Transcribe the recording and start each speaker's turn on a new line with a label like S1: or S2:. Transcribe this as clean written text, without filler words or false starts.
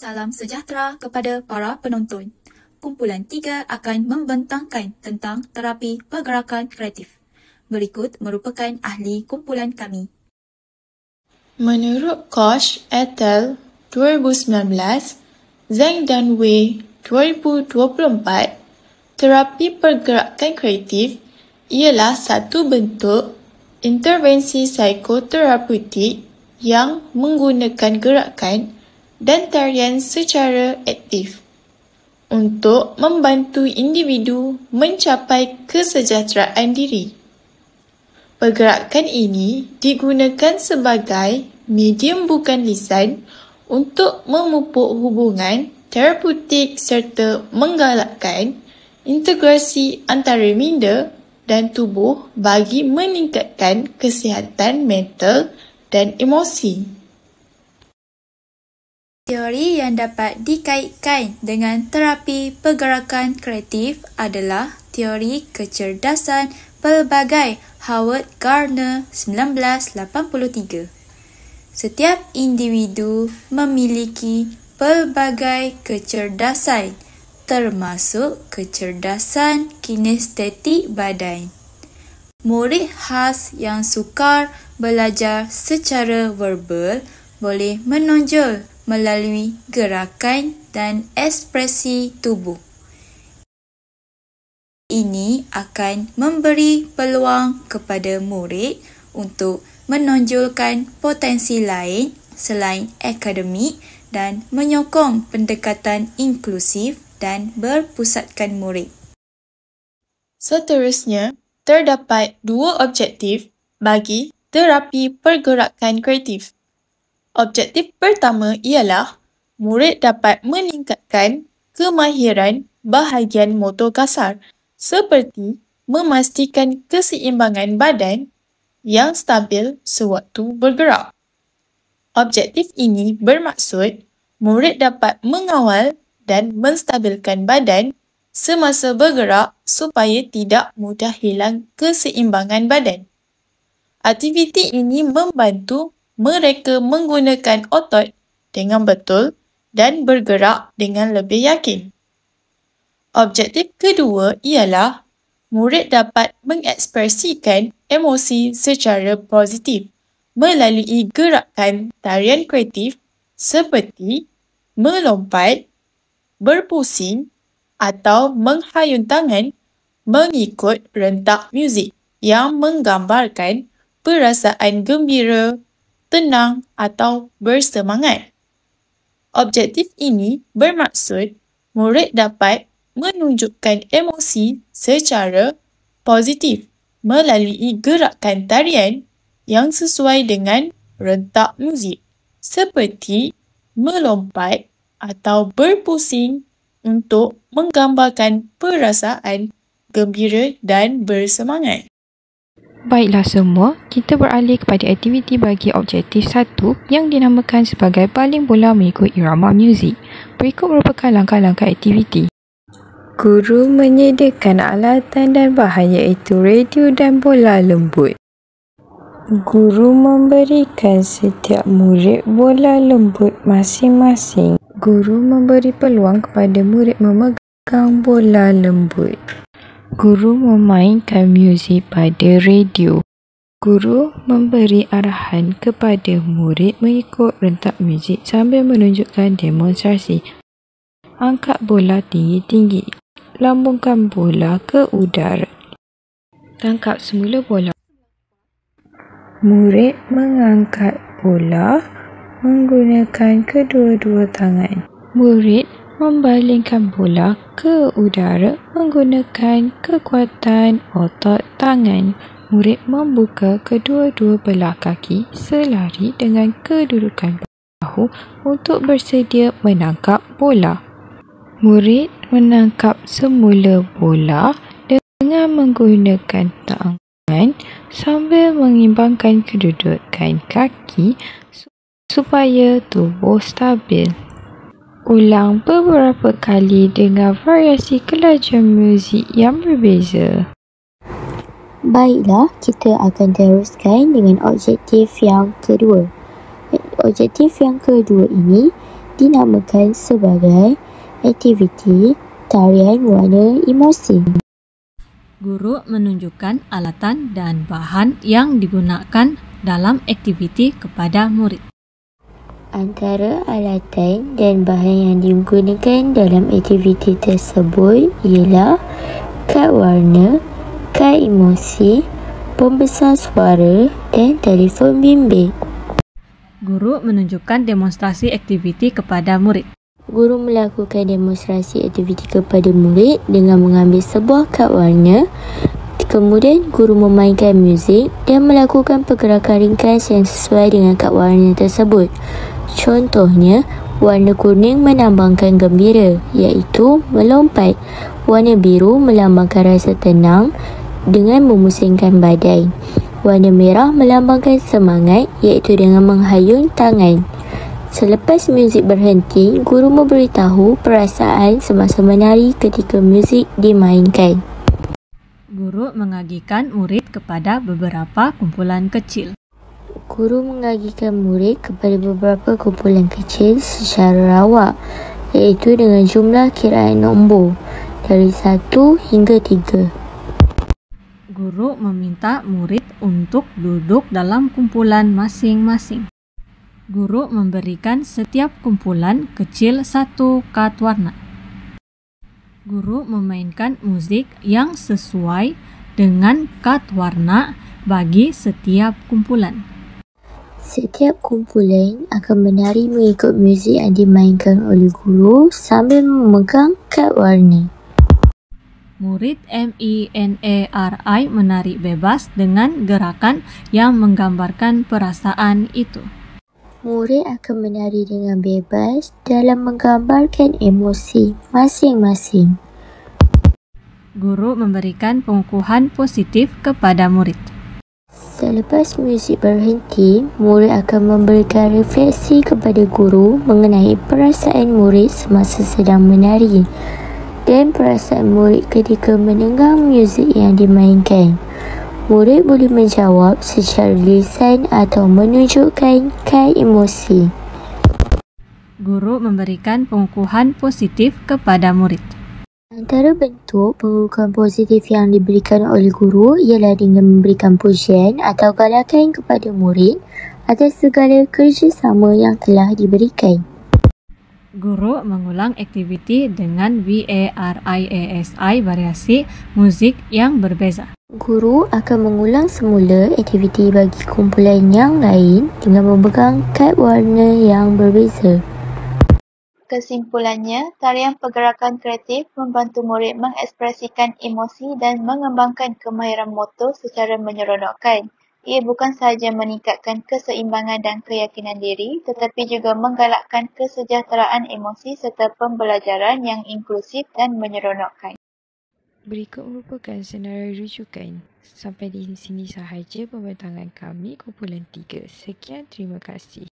S1: Salam sejahtera kepada para penonton. Kumpulan 3 akan membentangkan tentang terapi pergerakan kreatif. Berikut merupakan ahli kumpulan kami.
S2: Menurut Koch et al. 2019, Zhang dan Wei 2024, terapi pergerakan kreatif ialah satu bentuk intervensi psikoterapeutik yang menggunakan gerakan dan tarian secara aktif untuk membantu individu mencapai kesejahteraan diri. Pergerakan ini digunakan sebagai medium bukan lisan untuk memupuk hubungan terapeutik serta menggalakkan integrasi antara minda dan tubuh bagi meningkatkan kesihatan mental dan emosi.
S1: Teori yang dapat dikaitkan dengan terapi pergerakan kreatif adalah teori kecerdasan pelbagai Howard Gardner 1983. Setiap individu memiliki pelbagai kecerdasan, termasuk kecerdasan kinestetik badan. Murid khas yang sukar belajar secara verbal boleh menonjol melalui gerakan dan ekspresi tubuh. Ini akan memberi peluang kepada murid untuk menonjolkan potensi lain selain akademik dan menyokong pendekatan inklusif dan berpusatkan murid.
S2: Seterusnya, terdapat dua objektif bagi terapi pergerakan kreatif. Objektif pertama ialah murid dapat meningkatkan kemahiran bahagian motor kasar seperti memastikan keseimbangan badan yang stabil sewaktu bergerak. Objektif ini bermaksud murid dapat mengawal dan menstabilkan badan semasa bergerak supaya tidak mudah hilang keseimbangan badan. Aktiviti ini membantu mereka menggunakan otot dengan betul dan bergerak dengan lebih yakin. Objektif kedua ialah murid dapat mengekspresikan emosi secara positif melalui gerakan tarian kreatif seperti melompat, berpusing atau menghayun tangan mengikut rentak muzik yang menggambarkan perasaan gembira, tenang atau bersemangat. Objektif ini bermaksud murid dapat menunjukkan emosi secara positif melalui gerakan tarian yang sesuai dengan rentak muzik seperti melompat atau berpusing untuk menggambarkan perasaan gembira dan bersemangat.
S3: Baiklah semua, kita beralih kepada aktiviti bagi objektif 1 yang dinamakan sebagai baling bola mengikut irama muzik. Berikut merupakan langkah-langkah aktiviti.
S4: Guru menyediakan alatan dan bahan iaitu radio dan bola lembut. Guru memberikan setiap murid bola lembut masing-masing. Guru memberi peluang kepada murid memegang bola lembut. Guru memainkan muzik pada radio. Guru memberi arahan kepada murid mengikut rentak muzik sambil menunjukkan demonstrasi. Angkat bola tinggi-tinggi. Lambungkan bola ke udara. Tangkap semula bola. Murid mengangkat bola menggunakan kedua-dua tangan. Murid membalingkan bola ke udara menggunakan kekuatan otot tangan. Murid membuka kedua-dua belah kaki selari dengan kedudukan bahu untuk bersedia menangkap bola. Murid menangkap semula bola dengan menggunakan tangan sambil mengimbangkan kedudukan kaki supaya tubuh stabil. Ulang beberapa kali dengan variasi kelajuan muzik yang berbeza.
S5: Baiklah, kita akan teruskan dengan objektif yang kedua. Objektif yang kedua ini dinamakan sebagai aktiviti tarian warna emosi.
S6: Guru menunjukkan alatan dan bahan yang digunakan dalam aktiviti kepada murid.
S5: Antara alatan dan bahan yang digunakan dalam aktiviti tersebut ialah kad warna, kad emosi, pembesar suara dan telefon bimbit.
S6: Guru menunjukkan demonstrasi aktiviti kepada murid.
S5: Guru melakukan demonstrasi aktiviti kepada murid dengan mengambil sebuah kad warna. Kemudian, guru memainkan muzik dan melakukan pergerakan ringkas yang sesuai dengan kad warna tersebut. Contohnya, warna kuning melambangkan gembira, iaitu melompat. Warna biru melambangkan rasa tenang dengan memusingkan badai. Warna merah melambangkan semangat, iaitu dengan menghayun tangan. Selepas muzik berhenti, guru memberitahu perasaan semasa menari ketika muzik dimainkan.
S6: Guru mengagikan murid kepada beberapa kumpulan kecil.
S5: Guru mengagikan murid kepada beberapa kumpulan kecil secara rawak, iaitu dengan jumlah kiraan nombor dari 1 hingga 3.
S6: Guru meminta murid untuk duduk dalam kumpulan masing-masing. Guru memberikan setiap kumpulan kecil satu kad warna. Guru memainkan muzik yang sesuai dengan kad warna bagi setiap kumpulan.
S5: Setiap kumpulan akan menari mengikut muzik yang dimainkan oleh guru sambil memegang kad warna.
S6: Murid MINARI menari bebas dengan gerakan yang menggambarkan perasaan itu.
S5: Murid akan menari dengan bebas dalam menggambarkan emosi masing-masing.
S6: Guru memberikan pengukuhan positif kepada murid.
S5: Selepas muzik berhenti, murid akan memberikan refleksi kepada guru mengenai perasaan murid semasa sedang menari dan perasaan murid ketika mendengar muzik yang dimainkan. Murid boleh menjawab secara lisan atau menunjukkan kad emosi.
S6: Guru memberikan pengukuhan positif kepada murid.
S5: Antara bentuk pengukuhan positif yang diberikan oleh guru ialah dengan memberikan pujian atau galakan kepada murid atas segala kerjasama yang telah diberikan.
S6: Guru mengulang aktiviti dengan VARIASI variasi muzik yang berbeza.
S5: Guru akan mengulang semula aktiviti bagi kumpulan yang lain dengan memegang kad warna yang berbeza.
S1: Kesimpulannya, tarian pergerakan kreatif membantu murid mengekspresikan emosi dan mengembangkan kemahiran motor secara menyeronokkan. Ia bukan sahaja meningkatkan keseimbangan dan keyakinan diri, tetapi juga menggalakkan kesejahteraan emosi serta pembelajaran yang inklusif dan menyeronokkan.
S3: Berikut merupakan senarai rujukan. Sampai di sini sahaja pembentangan kami kumpulan 3. Sekian, terima kasih.